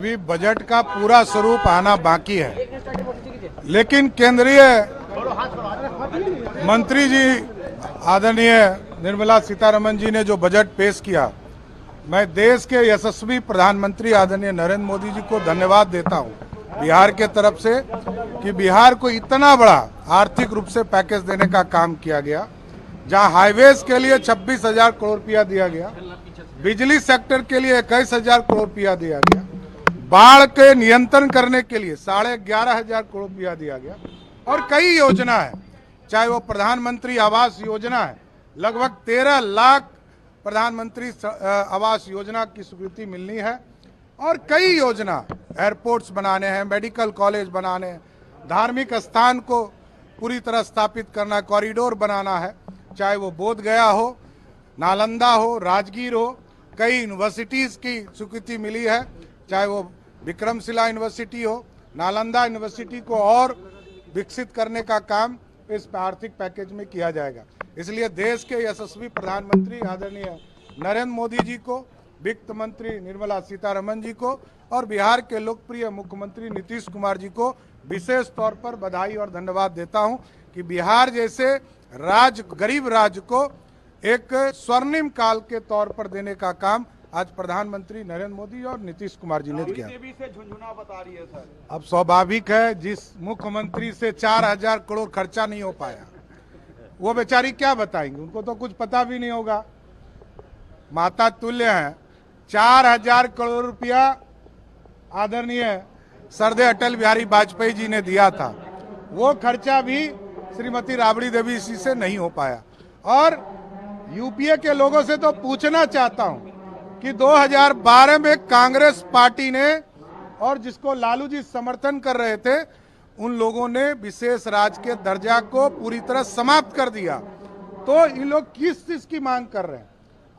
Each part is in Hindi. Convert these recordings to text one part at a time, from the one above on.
अभी बजट का पूरा स्वरूप आना बाकी है, लेकिन केंद्रीय मंत्री जी आदरणीय निर्मला सीतारमण जी ने जो बजट पेश किया, मैं देश के यशस्वी प्रधानमंत्री आदरणीय नरेंद्र मोदी जी को धन्यवाद देता हूं बिहार के तरफ से कि बिहार को इतना बड़ा आर्थिक रूप से पैकेज देने का काम किया गया, जहां हाईवेज के लिए 26,000 करोड़ रुपया दिया गया, बिजली सेक्टर के लिए 21,000 करोड़ रुपया दिया गया, बाढ़ के नियंत्रण करने के लिए 11,500 करोड़ रुपया दिया गया और कई योजना है, चाहे वो प्रधानमंत्री आवास योजना है, लगभग 13 लाख प्रधानमंत्री आवास योजना की स्वीकृति मिलनी है और कई योजना, एयरपोर्ट्स बनाने हैं, मेडिकल कॉलेज बनाने हैं, धार्मिक स्थान को पूरी तरह स्थापित करना, कॉरिडोर बनाना है, चाहे वो बोध गया हो, नालंदा हो, राजगीर हो, कई यूनिवर्सिटीज़ की स्वीकृति मिली है, चाहे वो विक्रमशिला यूनिवर्सिटी हो, नालंदा यूनिवर्सिटी को और विकसित करने का काम इस आर्थिक पैकेज में किया जाएगा। इसलिए देश के यशस्वी प्रधानमंत्री आदरणीय नरेंद्र मोदी जी को, वित्त मंत्री निर्मला सीतारमण जी को और बिहार के लोकप्रिय मुख्यमंत्री नीतीश कुमार जी को विशेष तौर पर बधाई और धन्यवाद देता हूं कि बिहार जैसे गरीब राज्य को एक स्वर्णिम काल के तौर पर देने का काम आज प्रधानमंत्री नरेंद्र मोदी और नीतीश कुमार जी ने किया। से झुनझुना बता रही है सर। अब स्वाभाविक है, जिस मुख्यमंत्री से 4,000 करोड़ खर्चा नहीं हो पाया, वो बेचारी क्या बताएंगे, उनको तो कुछ पता भी नहीं होगा। माता तुल्य हैं, 4,000 करोड़ रुपया आदरणीय सरदे अटल बिहारी वाजपेयी जी ने दिया था, वो खर्चा भी श्रीमती राबड़ी देवी जी से नहीं हो पाया। और यूपीए के लोगों से तो पूछना चाहता हूं कि 2012 में कांग्रेस पार्टी ने और जिसको लालू जी समर्थन कर रहे थे, उन लोगों ने विशेष राज्य के दर्जा को पूरी तरह समाप्त कर दिया। तो इन लोग किस चीज की मांग कर रहे हैं?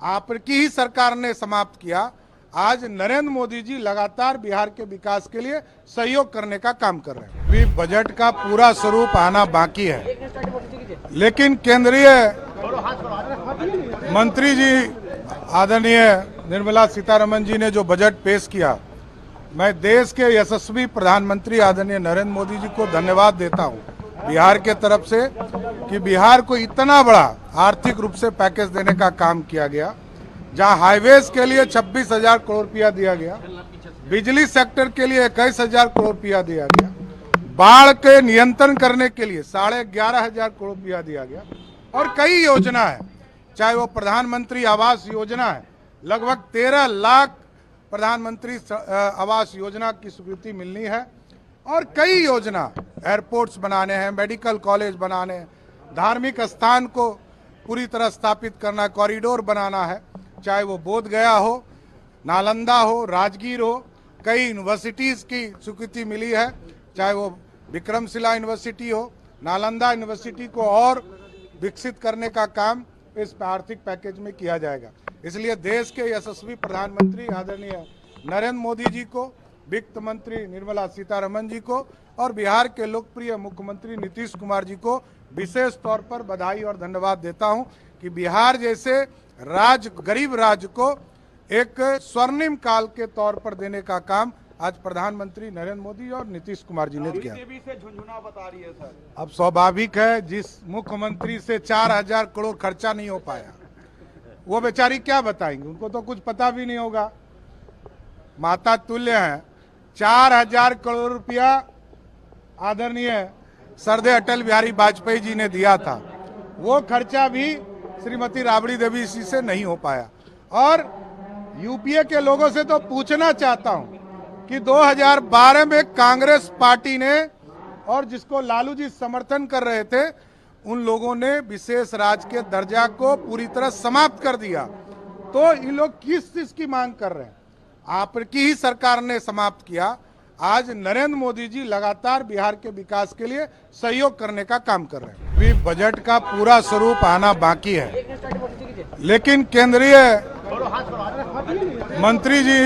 आपकी ही सरकार ने समाप्त किया। आज नरेंद्र मोदी जी लगातार बिहार के विकास के लिए सहयोग करने का काम कर रहे हैं। अभी बजट का पूरा स्वरूप आना बाकी है, लेकिन केंद्रीय मंत्री जी आदरणीय निर्मला सीतारमण जी ने जो बजट पेश किया, मैं देश के यशस्वी प्रधानमंत्री आदरणीय नरेंद्र मोदी जी को धन्यवाद देता हूं बिहार के तरफ से कि बिहार को इतना बड़ा आर्थिक रूप से पैकेज देने का काम किया गया, जहां हाईवेज के लिए 26,000 करोड़ रुपया दिया गया, बिजली सेक्टर के लिए 21,000 करोड़ रुपया दिया गया, बाढ़ के नियंत्रण करने के लिए 11,500 करोड़ रुपया दिया गया और कई योजना है, चाहे वो प्रधानमंत्री आवास योजना है, लगभग 13 लाख प्रधानमंत्री आवास योजना की स्वीकृति मिलनी है और कई योजना, एयरपोर्ट्स बनाने हैं, मेडिकल कॉलेज बनाने हैं, धार्मिक स्थान को पूरी तरह स्थापित करना, कॉरिडोर बनाना है, चाहे वो बोध गया हो, नालंदा हो, राजगीर हो, कई यूनिवर्सिटीज़ की स्वीकृति मिली है, चाहे वो विक्रमशिला यूनिवर्सिटी हो, नालंदा यूनिवर्सिटी को और विकसित करने का काम इस आर्थिक पैकेज में किया जाएगा। इसलिए देश के यशस्वी प्रधानमंत्री आदरणीय नरेंद्र मोदी जी को, वित्त मंत्री निर्मला सीतारमण जी को और बिहार के लोकप्रिय मुख्यमंत्री नीतीश कुमार जी को विशेष तौर पर बधाई और धन्यवाद देता हूं कि बिहार जैसे गरीब राज्य को एक स्वर्णिम काल के तौर पर देने का काम आज प्रधानमंत्री नरेंद्र मोदी और नीतीश कुमार जी ने किया। से झुनझुना बता रही है सर। अब स्वाभाविक है, जिस मुख्यमंत्री से 4,000 करोड़ खर्चा नहीं हो पाया, वो बेचारी क्या बताएंगे, उनको तो कुछ पता भी नहीं होगा। माता तुल्य हैं, 4,000 करोड़ रुपया आदरणीय सरदे अटल बिहारी वाजपेयी जी ने दिया था, वो खर्चा भी श्रीमती राबड़ी देवी जी से नहीं हो पाया। और यूपीए के लोगों से तो पूछना चाहता हूं कि 2012 में कांग्रेस पार्टी ने और जिसको लालू जी समर्थन कर रहे थे, उन लोगों ने विशेष राज्य के दर्जा को पूरी तरह समाप्त कर दिया। तो इन लोग किस चीज की मांग कर रहे हैं? आपकी ही सरकार ने समाप्त किया। आज नरेंद्र मोदी जी लगातार बिहार के विकास के लिए सहयोग करने का काम कर रहे हैं। अभी बजट का पूरा स्वरूप आना बाकी है, लेकिन केंद्रीय मंत्री जी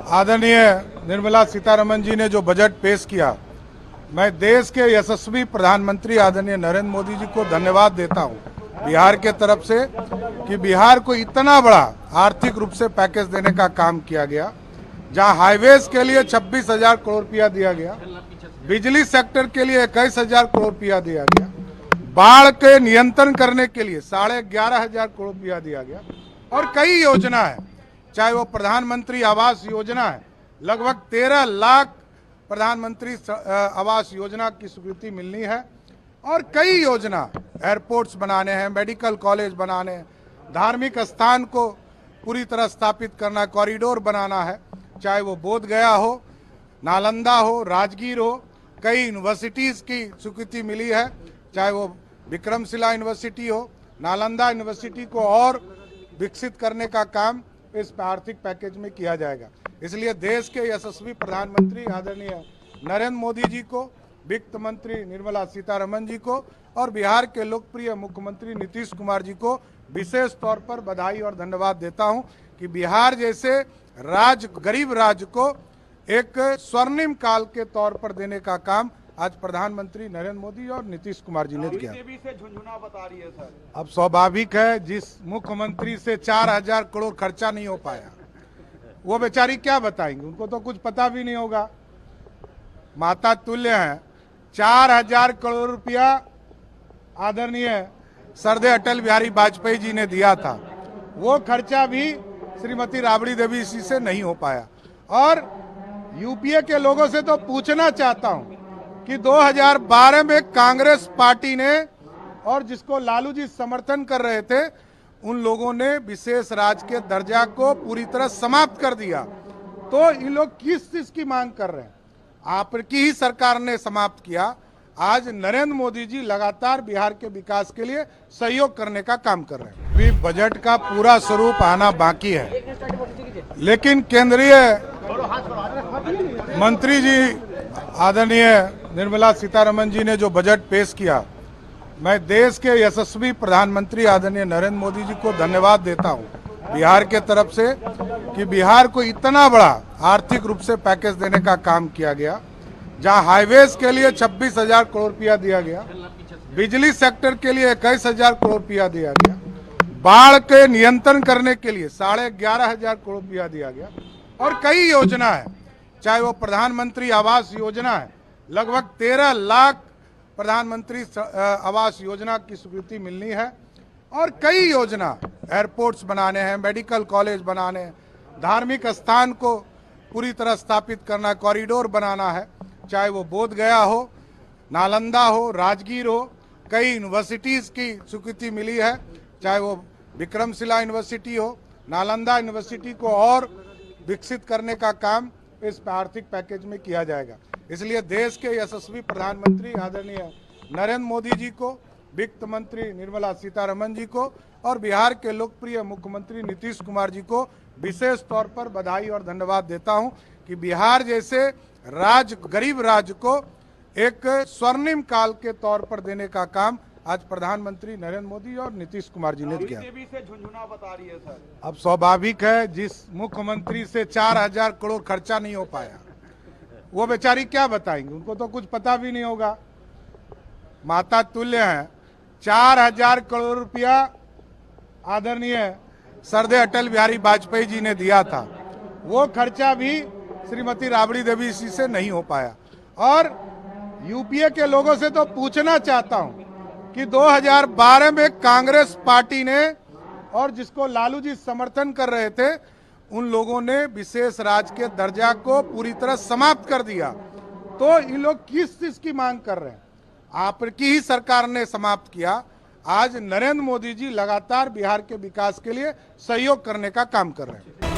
आदरणीय निर्मला सीतारमण जी ने जो बजट पेश किया, मैं देश के यशस्वी प्रधानमंत्री आदरणीय नरेंद्र मोदी जी को धन्यवाद देता हूं बिहार के तरफ से कि बिहार को इतना बड़ा आर्थिक रूप से पैकेज देने का काम किया गया, जहां हाईवेज के लिए 26,000 करोड़ रुपया दिया गया, बिजली सेक्टर के लिए 21,000 करोड़ रुपया दिया गया, बाढ़ के नियंत्रण करने के लिए 11,500 करोड़ रुपया दिया गया और कई योजना है, चाहे वो प्रधानमंत्री आवास योजना है, लगभग 13 लाख प्रधानमंत्री आवास योजना की स्वीकृति मिलनी है और कई योजना, एयरपोर्ट्स बनाने हैं, मेडिकल कॉलेज बनाने हैं, धार्मिक स्थान को पूरी तरह स्थापित करना, कॉरिडोर बनाना है, चाहे वो बोध गया हो, नालंदा हो, राजगीर हो, कई यूनिवर्सिटीज़ की स्वीकृति मिली है, चाहे वो विक्रमशिला यूनिवर्सिटी हो, नालंदा यूनिवर्सिटी को और विकसित करने का काम इस आर्थिक पैकेज में किया जाएगा। इसलिए देश के यशस्वी प्रधानमंत्री आदरणीय नरेंद्र मोदी जी को, वित्त मंत्री निर्मला सीतारमण जी को और बिहार के लोकप्रिय मुख्यमंत्री नीतीश कुमार जी को विशेष तौर पर बधाई और धन्यवाद देता हूं कि बिहार जैसे गरीब राज्य को एक स्वर्णिम काल के तौर पर देने का काम आज प्रधानमंत्री नरेंद्र मोदी और नीतीश कुमार जी ने किया। देवी से झुंझुना बता रही है सर। अब स्वाभाविक है, जिस मुख्यमंत्री से 4,000 करोड़ खर्चा नहीं हो पाया, वो बेचारी क्या बताएंगे, उनको तो कुछ पता भी नहीं होगा। माता तुल्य हैं। 4,000 करोड़ रुपया आदरणीय सरदे अटल बिहारी वाजपेयी जी ने दिया था, वो खर्चा भी श्रीमती राबड़ी देवी जी से नहीं हो पाया। और यूपीए के लोगों से तो पूछना चाहता हूं कि 2012 में कांग्रेस पार्टी ने, और जिसको लालू जी समर्थन कर रहे थे, उन लोगों ने विशेष राज्य के दर्जा को पूरी तरह समाप्त कर दिया। तो इन लोग किस चीज की मांग कर रहे हैं? आपकी ही सरकार ने समाप्त किया। आज नरेंद्र मोदी जी लगातार बिहार के विकास के लिए सहयोग करने का काम कर रहे हैं। अभी बजट का पूरा स्वरूप आना बाकी है, लेकिन केंद्रीय मंत्री जी आदरणीय निर्मला सीतारमण जी ने जो बजट पेश किया, मैं देश के यशस्वी प्रधानमंत्री आदरणीय नरेंद्र मोदी जी को धन्यवाद देता हूं बिहार के तरफ से कि बिहार को इतना बड़ा आर्थिक रूप से पैकेज देने का काम किया गया, जहां हाईवेज के लिए 26,000 करोड़ रुपया दिया गया, बिजली सेक्टर के लिए 21,000 करोड़ रुपया दिया गया, बाढ़ के नियंत्रण करने के लिए 11,500 करोड़ रुपया दिया गया और कई योजना है, चाहे वो प्रधानमंत्री आवास योजना है, लगभग 13 लाख प्रधानमंत्री आवास योजना की स्वीकृति मिलनी है और कई योजना, एयरपोर्ट्स बनाने हैं, मेडिकल कॉलेज बनाने हैं, धार्मिक स्थान को पूरी तरह स्थापित करना, कॉरिडोर बनाना है, चाहे वो बोध गया हो, नालंदा हो, राजगीर हो, कई यूनिवर्सिटीज़ की स्वीकृति मिली है, चाहे वो विक्रमशिला यूनिवर्सिटी हो, नालंदा यूनिवर्सिटी को और विकसित करने का काम इस आर्थिक पैकेज में किया जाएगा। इसलिए देश के यशस्वी प्रधानमंत्री आदरणीय नरेंद्र मोदी जी को, वित्त मंत्री निर्मला सीतारमण जी को और बिहार के लोकप्रिय मुख्यमंत्री नीतीश कुमार जी को विशेष तौर पर बधाई और धन्यवाद देता हूं कि बिहार जैसे गरीब राज्य को एक स्वर्णिम काल के तौर पर देने का काम आज प्रधानमंत्री नरेंद्र मोदी और नीतीश कुमार जी ने किया। देवी से झुंझुना बता रही है सर। अब स्वाभाविक है, जिस मुख्यमंत्री से 4,000 करोड़ खर्चा नहीं हो पाया, वो बेचारी क्या बताएंगे, उनको तो कुछ पता भी नहीं होगा। माता तुल्य हैं। 4,000 करोड़ रुपया आदरणीय सरदे अटल बिहारी वाजपेयी जी ने दिया था, वो खर्चा भी श्रीमती राबड़ी देवी जी से नहीं हो पाया। और यूपीए के लोगों से तो पूछना चाहता हूं कि 2012 में कांग्रेस पार्टी ने, और जिसको लालू जी समर्थन कर रहे थे, उन लोगों ने विशेष राज्य के दर्जा को पूरी तरह समाप्त कर दिया। तो इन लोग किस चीज की मांग कर रहे हैं? आपकी ही सरकार ने समाप्त किया। आज नरेंद्र मोदी जी लगातार बिहार के विकास के लिए सहयोग करने का काम कर रहे हैं।